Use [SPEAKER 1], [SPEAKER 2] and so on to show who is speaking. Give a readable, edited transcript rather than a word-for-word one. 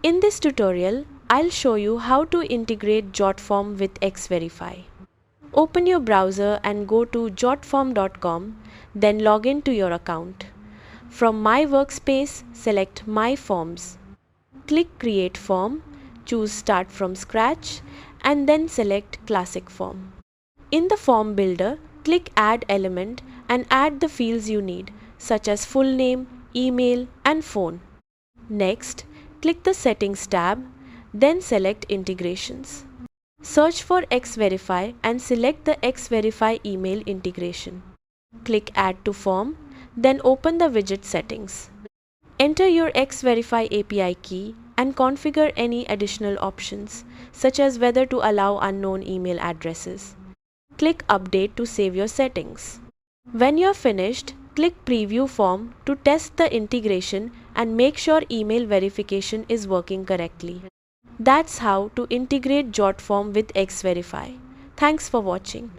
[SPEAKER 1] In this tutorial, I'll show you how to integrate Jotform with Xverify. Open your browser and go to jotform.com, then log in to your account. From My Workspace, select My Forms. Click Create Form, choose Start from Scratch, and then select Classic Form. In the Form Builder, click Add Element and add the fields you need, such as full name, email, and phone. Next, click the Settings tab, then select Integrations. Search for Xverify and select the Xverify email integration. Click Add to Form, then open the widget settings. Enter your Xverify API key and configure any additional options, such as whether to allow unknown email addresses. Click Update to save your settings. When you're finished, click Preview Form to test the integration and make sure email verification is working correctly. That's how to integrate Jotform with Xverify. Thanks for watching.